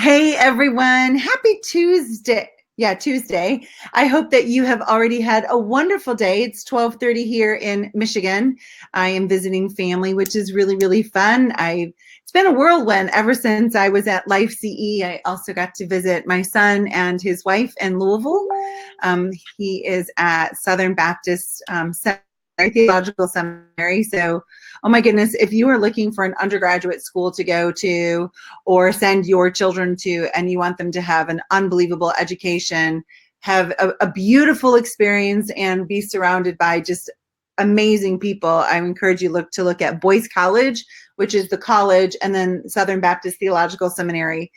Hey everyone, happy Tuesday. Yeah, Tuesday. I hope that you have already had a wonderful day. It's 12:30 here in Michigan. I am visiting family, which is really, really fun. It's been a whirlwind ever since I was at Life CE. I also got to visit my son and his wife in Louisville. He is at Southern Baptist Theological Seminary. So, oh my goodness, if you are looking for an undergraduate school to go to or send your children to, and you want them to have an unbelievable education, have a beautiful experience, and be surrounded by just amazing people, I encourage you to look at Boyce College, which is the college, and then Southern Baptist Theological Seminary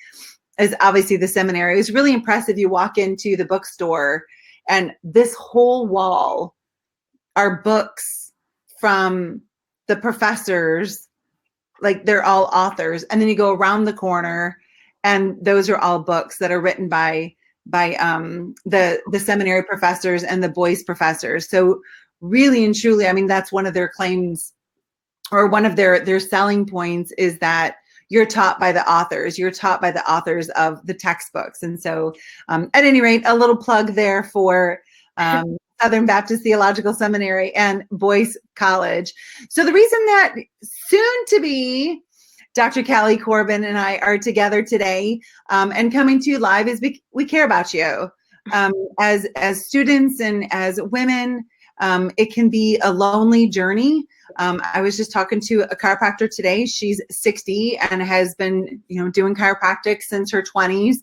is obviously the seminary. It was really impressive. You walk into the bookstore, and this whole wall are books from the professors, like they're all authors, and then you go around the corner and those are all books that are written by the seminary professors and the Boyce professors. So really and truly, I mean, that's one of their claims, or one of their selling points, is that you're taught by the authors. You're taught by the authors of the textbooks. And so at any rate, a little plug there for Southern Baptist Theological Seminary and Boyce College. So the reason that soon to be Dr. Kallie Corbin and I are together today and coming to you live is we care about you. As students and as women, it can be a lonely journey. I was just talking to a chiropractor today. She's 60 and has been, doing chiropractic since her 20s.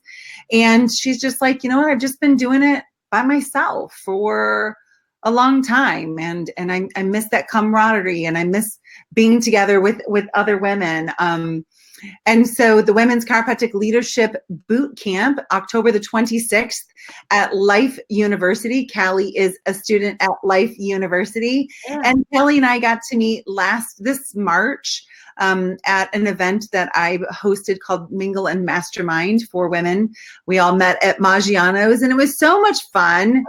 And she's just like, you know what, I've just been doing it by myself for a long time. And I miss that camaraderie, and I miss being together with other women. And so the Women's Chiropractic Leadership Boot Camp, October the 26th at Life University. Kallie is a student at Life University. Yeah. And Kallie and I got to meet this March at an event that I hosted called Mingle and Mastermind for women. We all met at Maggiano's, and it was so much fun.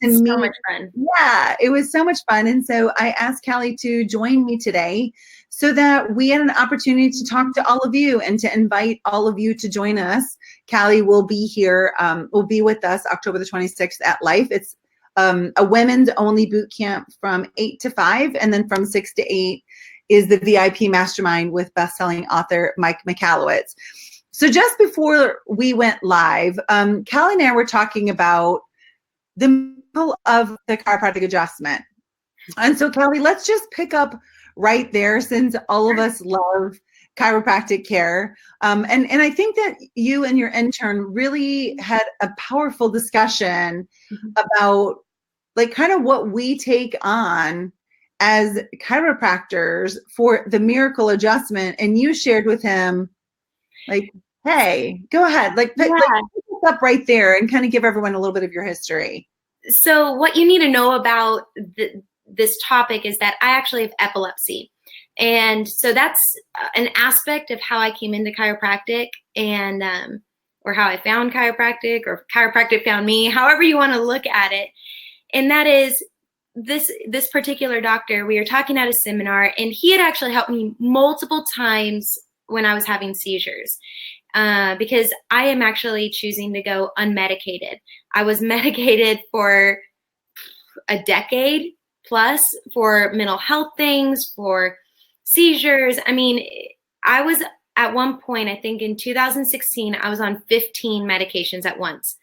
So much fun. Yeah, it was so much fun. And so I asked Kallie to join me today so that we had an opportunity to talk to all of you and to invite all of you to join us. Kallie will be here, will be with us October the 26th at Life. It's a women's only boot camp from 8 to 5, and then from 6 to 8 is the VIP mastermind with best-selling author Mike Michalowicz. So just before we went live, Kallie and I were talking about the miracle of the chiropractic adjustment. And so, Kallie, let's just pick up right there, since all of us love chiropractic care. And I think that you and your intern really had a powerful discussion about like kind of what we take on as chiropractors for the miracle adjustment. And you shared with him, like, hey, go ahead, like pick us up right there and kind of give everyone a little bit of your history. So what you need to know about this topic is that I actually have epilepsy. And so that's an aspect of how I came into chiropractic, and or how I found chiropractic, or chiropractic found me, however you want to look at it. And that is this particular doctor, we were talking at a seminar, and he had actually helped me multiple times when I was having seizures. Because I am actually choosing to go unmedicated. I was medicated for a decade plus for mental health things, for seizures. I mean, I was at one point, I think in 2016, I was on 15 medications at once.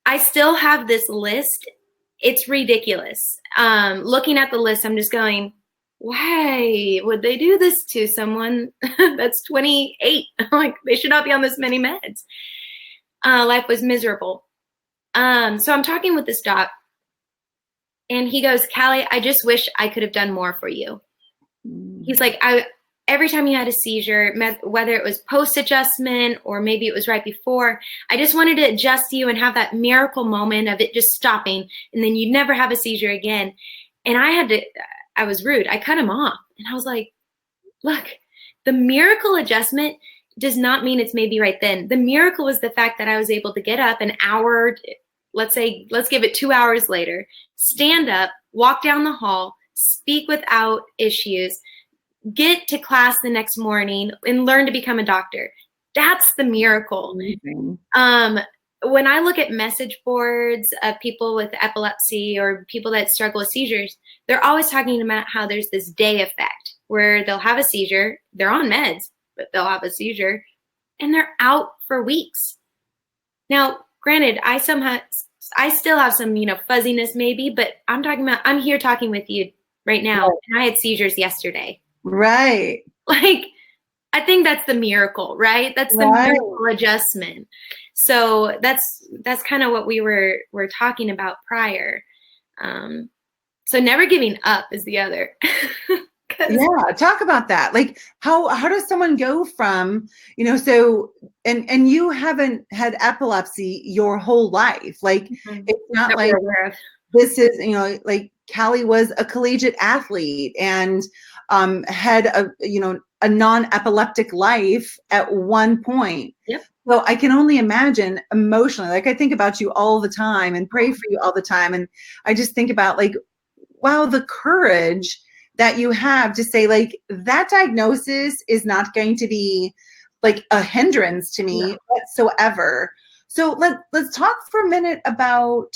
I still have this list. It's ridiculous. Looking at the list, I'm just going, why would they do this to someone that's 28? Like, they should not be on this many meds. Life was miserable. So I'm talking with this doc, and he goes, Kallie, I just wish I could have done more for you. He's like, every time you had a seizure, whether it was post-adjustment or maybe it was right before, I just wanted to adjust you and have that miracle moment of it just stopping, and then you'd never have a seizure again. And I was rude. I cut him off. And I was like, look, the miracle adjustment does not mean it's maybe right then. The miracle was the fact that I was able to get up an hour, let's give it 2 hours later, stand up, walk down the hall, speak without issues, get to class the next morning, and learn to become a doctor. That's the miracle. Amazing. When I look at message boards of people with epilepsy or people that struggle with seizures, they're always talking about how there's this day effect where they'll have a seizure, they're on meds, but they'll have a seizure, and they're out for weeks. Now, granted, I still have some, fuzziness maybe, but I'm here talking with you right now, and I had seizures yesterday. Right. Like, I think that's the miracle, right? That's the miracle adjustment. So that's kind of what we were talking about prior. So never giving up is the other. Yeah, talk about that. Like, how does someone go from, so, and you haven't had epilepsy your whole life. Like, it's not like this is, like Kallie was a collegiate athlete and had a non-epileptic life at one point. Yep. So I can only imagine emotionally, like I think about you all the time and pray for you all the time. And I just think about like, wow, the courage that you have to say like, that diagnosis is not going to be like a hindrance to me whatsoever. So let's talk for a minute about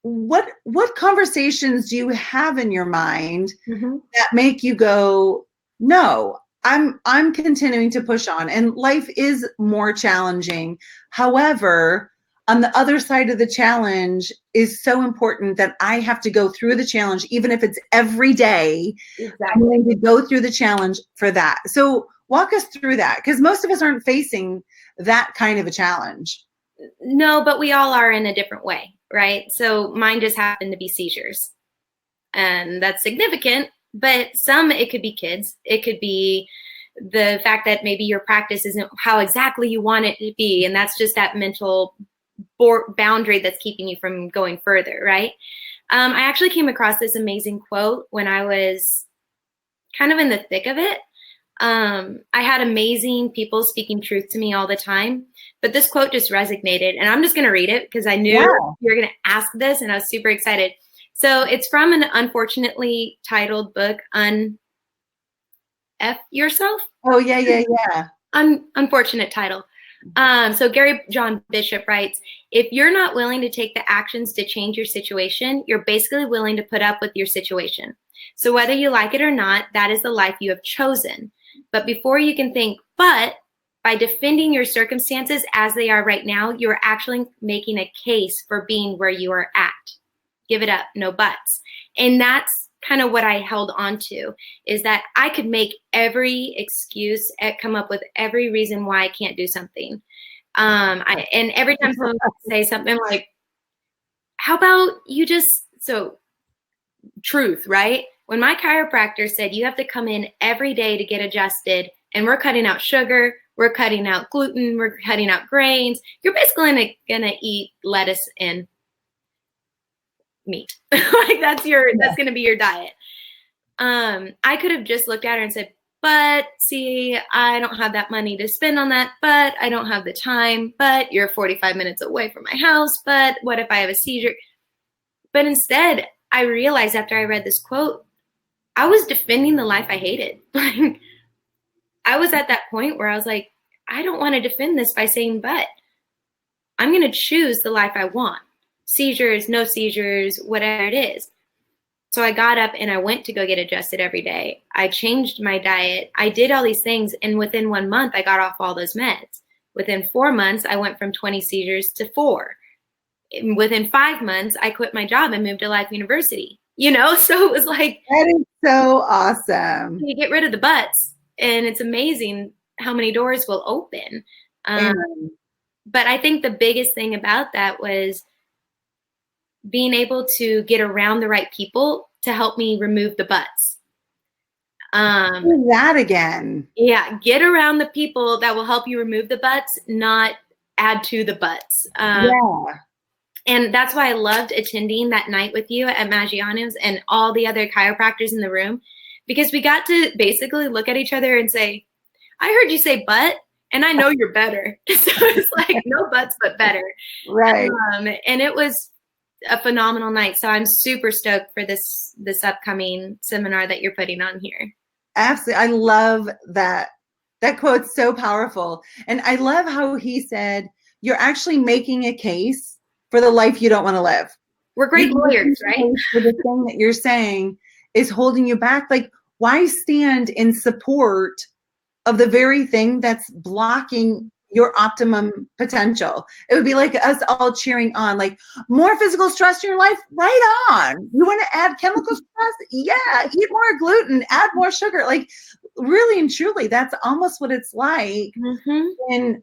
what conversations do you have in your mind that make you go, no, I'm continuing to push on, and life is more challenging. However, on the other side of the challenge is so important that I have to go through the challenge, even if it's every day. Exactly. I'm going to go through the challenge for that. So walk us through that, because most of us aren't facing that kind of a challenge. No, but we all are in a different way, right? So mine just happened to be seizures, and that's significant. But it could be kids. It could be the fact that maybe your practice isn't how exactly you want it to be. And that's just that mental boundary that's keeping you from going further, right? I actually came across this amazing quote when I was kind of in the thick of it. I had amazing people speaking truth to me all the time, but this quote just resonated. And I'm just going to read it because I knew you were going to ask this, and I was super excited. So it's from an unfortunately titled book, F Yourself. Oh, yeah. Unfortunate title. So Gary John Bishop writes, if you're not willing to take the actions to change your situation, you're basically willing to put up with your situation. So whether you like it or not, that is the life you have chosen. But before you can think, but by defending your circumstances as they are right now, you're actually making a case for being where you are at. Give it up, no buts. And that's kind of what I held on to, is that I could make every excuse, come up with every reason why I can't do something. And every time someone would say something like, how about you truth, right? When my chiropractor said you have to come in every day to get adjusted, and we're cutting out sugar, we're cutting out gluten, we're cutting out grains, you're basically gonna eat lettuce and meat. Like that's going to be your diet. I could have just looked at her and said, but see, I don't have that money to spend on that, but I don't have the time, but you're 45 minutes away from my house, but what if I have a seizure? But instead, I realized after I read this quote, I was defending the life I hated. Like, I was at that point where I was like, I don't want to defend this by saying, but I'm going to choose the life I want. Seizures, no seizures, whatever it is. So I got up and I went to go get adjusted every day. I changed my diet. I did all these things. And within 1 month, I got off all those meds. Within 4 months, I went from 20 seizures to 4. Within 5 months, I quit my job and moved to Life University. So it was like, that is so awesome. You get rid of the buts, and it's amazing how many doors will open. But I think the biggest thing about that was being able to get around the right people to help me remove the butts. Do that again. Yeah, get around the people that will help you remove the butts, not add to the butts. And that's why I loved attending that night with you at Maggiano's and all the other chiropractors in the room, because we got to basically look at each other and say, I heard you say butt, and I know you're better. So it's like no butts, but better. Right. And it was a phenomenal night. So I'm super stoked for this upcoming seminar that you're putting on here. Absolutely. I love that That quote's so powerful. And I love how he said, you're actually making a case for the life you don't want to live. We're great lawyers, right? For the thing that you're saying is holding you back. Like, why stand in support of the very thing that's blocking your optimum potential? It would be like us all cheering on, like, more physical stress in your life, right on. You want to add chemical stress? Yeah, eat more gluten, add more sugar. Like, really and truly, that's almost what it's like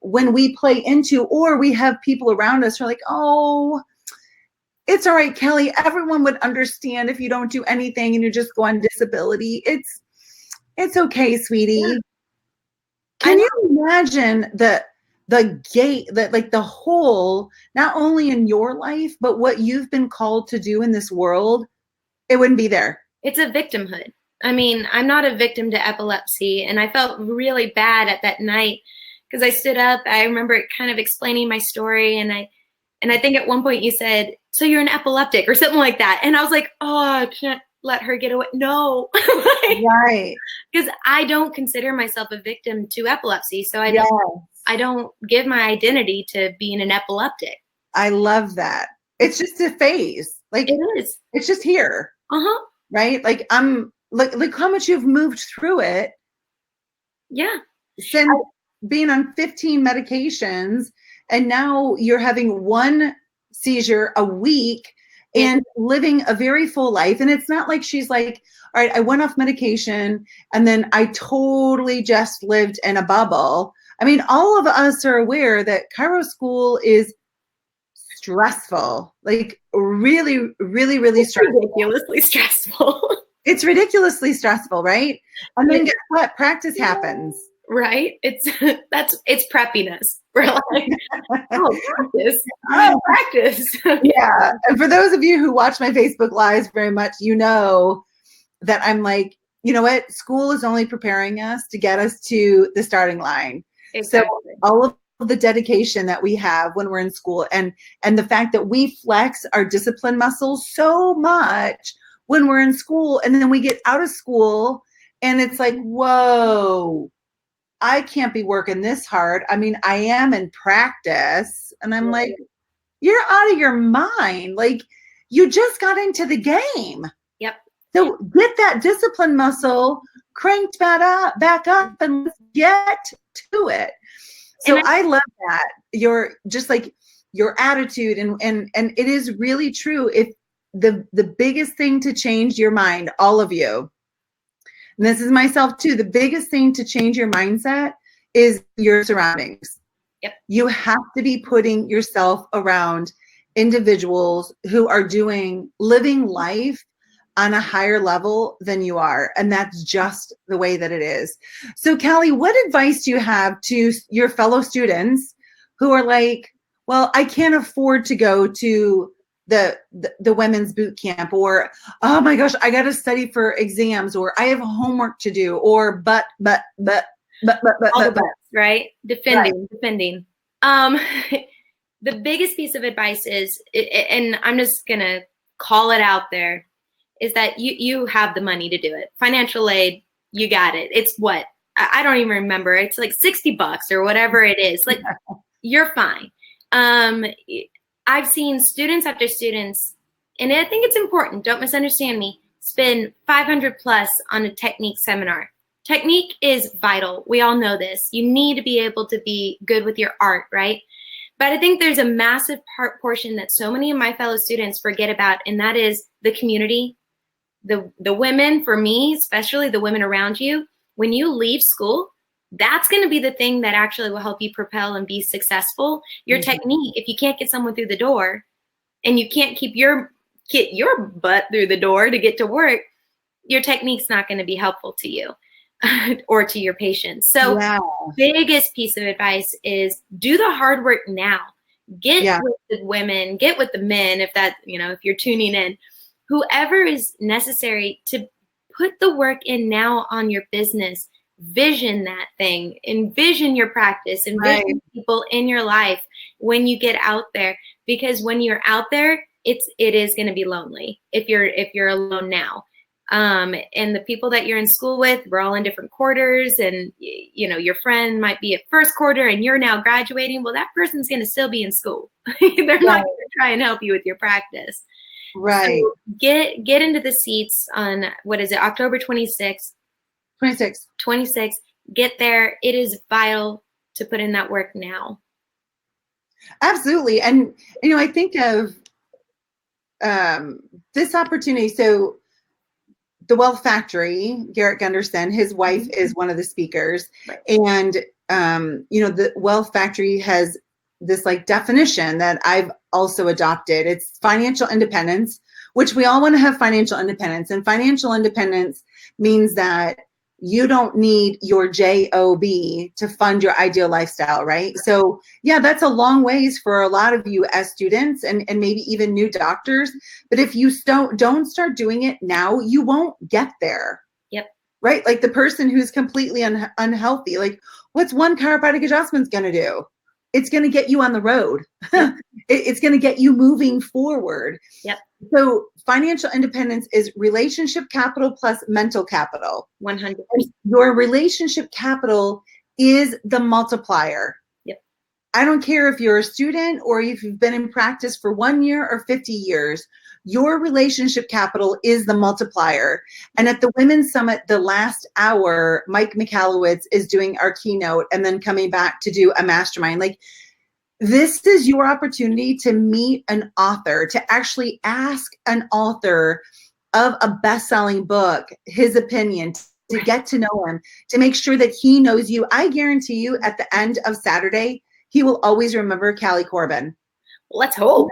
when we play into, or we have people around us who are like, oh, it's all right, Kallie, everyone would understand if you don't do anything and you just go on disability. It's okay, sweetie. Yeah. Can you imagine the gate, that like the whole, not only in your life, but what you've been called to do in this world? It wouldn't be there. It's a victimhood. I mean, I'm not a victim to epilepsy, and I felt really bad at that night because I stood up. I remember kind of explaining my story, and I think at one point you said, "So you're an epileptic," or something like that, and I was like, "Oh, I can't let her get away." No, right? Because I don't consider myself a victim to epilepsy, so I don't give my identity to being an epileptic. I love that. It's just a phase. Like, it is. It's just here. Right? Like, Like how much you've moved through it. Yeah. Since being on 15 medications, and now you're having one seizure a week and living a very full life. And it's not like she's like, all right, I went off medication and then I totally just lived in a bubble. I mean, all of us are aware that Chiro school is stressful, like really, really, really stressful. Ridiculously stressful. It's ridiculously stressful, right? And then guess what? Practice happens. Right? It's preppiness. We're like, oh, practice. Oh, practice. Yeah. And for those of you who watch my Facebook Lives very much, you know that I'm like, you know what? School is only preparing us to get us to the starting line. Exactly. So all of the dedication that we have when we're in school, and the fact that we flex our discipline muscles so much when we're in school, and then we get out of school and it's like, whoa, I can't be working this hard. I mean, I am in practice, and I'm like, you're out of your mind. Like, you just got into the game. Yep. So get that discipline muscle cranked back up and let's get to it. So I love that. You're just like your attitude, and it is really true. If the biggest thing to change your mind, all of you, and this is myself too, the biggest thing to change your mindset is your surroundings. Yep. You have to be putting yourself around individuals who are living life on a higher level than you are. And that's just the way that it is. So Kallie, what advice do you have to your fellow students who are like, well, I can't afford to go to the women's boot camp, or, oh my gosh, I got to study for exams, or I have homework to do, or but, right? Defending. The biggest piece of advice is, and I'm just going to call it out there, is that you have the money to do it. Financial aid, you got it. It's what? I don't even remember. It's like $60 or whatever it is. Like, you're fine. I've seen students after students, and I think it's important, don't misunderstand me, spend $500 plus on a technique seminar. Technique is vital. We all know this. You need to be able to be good with your art, right? But I think there's a massive portion that so many of my fellow students forget about, and that is the community, the women, for me, especially the women around you. When you leave school, that's going to be the thing that actually will help you propel and be successful. Your technique, if you can't get someone through the door and you can't get your butt through the door to get to work, your technique's not going to be helpful to you or to your patients. So biggest piece of advice is do the hard work now. Get with the women, get with the men, if you're tuning in, whoever is necessary to put the work in now on your business. Vision that thing, envision your practice, envision people in your life when you get out there, because when you're out there, it is going to be lonely if you're alone now. And the people that you're in school with, we're all in different quarters, and your friend might be at first quarter and you're now graduating. Well, that person's going to still be in school. They're not going to try and help you with your practice. Right. So get into the seats on, what is it, October 26th? 26th. Get there. It is vital to put in that work now. Absolutely. And, I think of this opportunity. So the Wealth Factory, Garrett Gunderson, his wife is one of the speakers. Right. And, the Wealth Factory has this like definition that I've also adopted. It's financial independence, which we all want to have financial independence. And financial independence means that you don't need your job to fund your ideal lifestyle, right? So yeah, that's a long ways for a lot of you as students and maybe even new doctors. But if you don't start doing it now, you won't get there. Yep. Right? Like the person who's completely unhealthy, like what's one chiropractic adjustment's going to do? It's going to get you on the road. Yep. It's going to get you moving forward. Yep. So financial independence is relationship capital plus mental capital. 100%. Your relationship capital is the multiplier. Yep. I don't care if you're a student or if you've been in practice for 1 year or 50 years, your relationship capital is the multiplier. And at the Women's Summit, the last hour, Mike Michalowicz is doing our keynote and then coming back to do a mastermind. Like, this is your opportunity to meet an author, to actually ask an author of a best-selling book, his opinion, to get to know him, to make sure that he knows you. I guarantee you at the end of Saturday, he will always remember Kallie Corbin. Let's hope.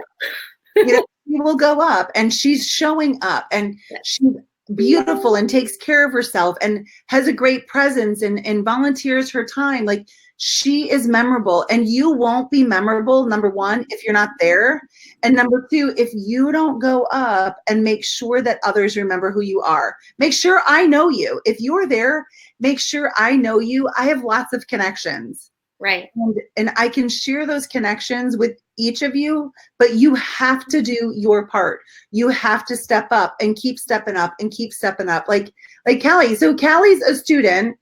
He will go up and she's showing up and she's beautiful and takes care of herself and has a great presence and volunteers her time. Like, she is memorable, and you won't be memorable, number one, if you're not there. And number two, if you don't go up and make sure that others remember who you are. Make sure I know you. If you're there, make sure I know you. I have lots of connections. Right. And I can share those connections with each of you, but you have to do your part. You have to step up and keep stepping up and keep stepping up. Like Kallie. So Kallie's a student.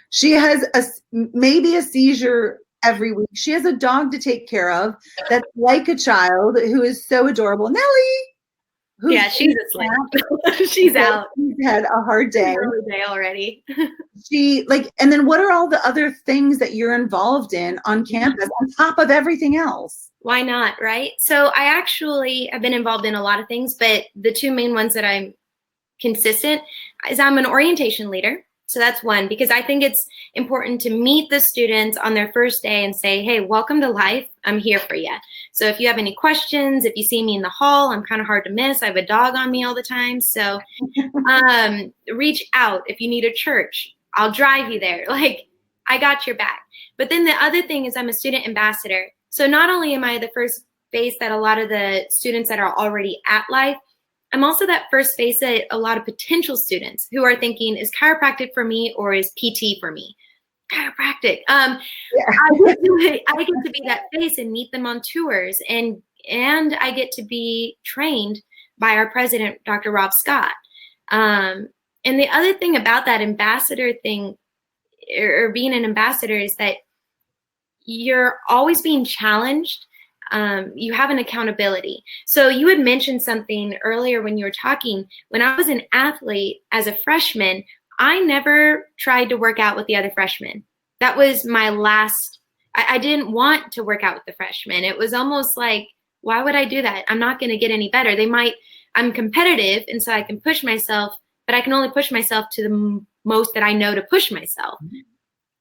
She has maybe a seizure every week. She has a dog to take care of that's like a child who is so adorable. Nellie. Yeah, she's asleep. She's out. She's had a hard day. Early day already. And then what are all the other things that you're involved in on campus on top of everything else? Why not, right? So I actually have been involved in a lot of things, but the two main ones that I'm consistent is I'm an orientation leader. So that's one, because I think it's important to meet the students on their first day and say, hey, welcome to life. I'm here for you. So if you have any questions, if you see me in the hall, I'm kind of hard to miss. I have a dog on me all the time. So reach out. If you need a church, I'll drive you there. Like, I got your back. But then the other thing is I'm a student ambassador. So not only am I the first face that a lot of the students that are already at life, I'm also that first face that a lot of potential students who are thinking, is chiropractic for me or is PT for me? Chiropractic. I get to be that face and meet them on tours, and I get to be trained by our president, Dr. Rob Scott. And the other thing about that ambassador thing, or being an ambassador, is that you're always being challenged. You have an accountability. So you had mentioned something earlier when you were talking. When I was an athlete as a freshman, I never tried to work out with the other freshmen. That was my last. I didn't want to work out with the freshmen. It was almost like, why would I do that? I'm not going to get any better. I'm competitive, and so I can push myself, but I can only push myself to the most that I know to push myself.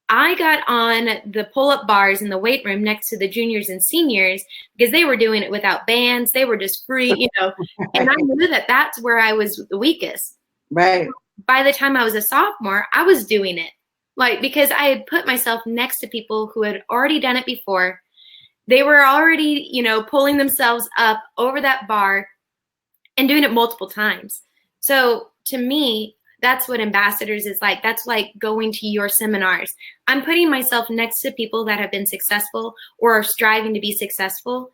I got on the pull-up bars in the weight room next to the juniors and seniors because they were doing it without bands. They were just free, and I knew that that's where I was the weakest. Right. By the time I was a sophomore, I was doing it, because I had put myself next to people who had already done it before. They were already, pulling themselves up over that bar and doing it multiple times. So to me, that's what ambassadors is like. That's like going to your seminars. I'm putting myself next to people that have been successful or are striving to be successful.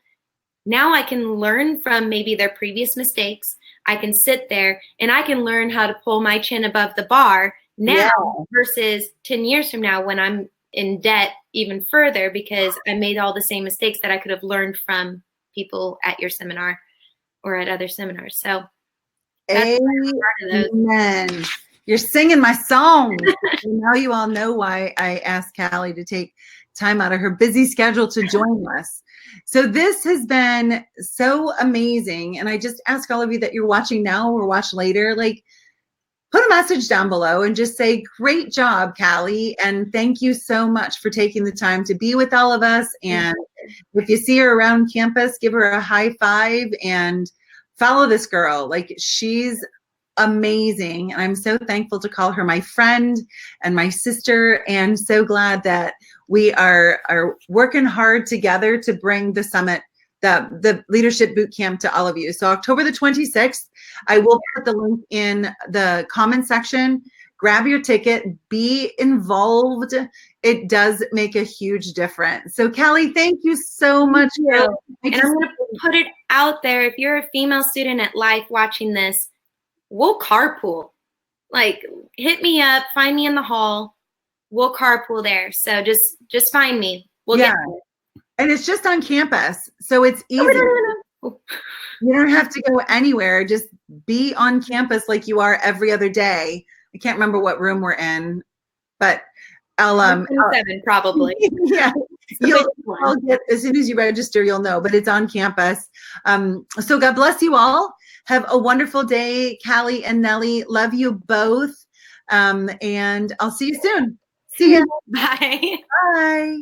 Now I can learn from maybe their previous mistakes. I can sit there and I can learn how to pull my chin above the bar now versus 10 years from now when I'm in debt even further because I made all the same mistakes that I could have learned from people at your seminar or at other seminars. So that's amen. You're singing my song. Now you all know why I asked Kallie to take time out of her busy schedule to join us. So this has been so amazing. And I just ask all of you that you're watching now or watch later, like, put a message down below and just say, great job, Kallie. And thank you so much for taking the time to be with all of us. And if you see her around campus, give her a high five and follow this girl. Like, she's amazing. And I'm so thankful to call her my friend and my sister, and so glad that we are working hard together to bring the summit, the leadership boot camp, to all of you. So October the 26th, I will put the link in the comment section. Grab your ticket, be involved. It does make a huge difference. So Kallie, thank you so much. And I'm going to put it out there. If you're a female student at Life watching this, we'll carpool. Like, hit me up, find me in the hall. We'll carpool there. So just find me. We'll get there. And it's just on campus, so it's easy. You don't have to go anywhere. Just be on campus like you are every other day. I can't remember what room we're in, but I'll 7 probably. Yeah, I'll get, as soon as you register, you'll know. But it's on campus. So God bless you all. Have a wonderful day, Kallie and Nellie. Love you both, and I'll see you soon. See you. Bye. Bye.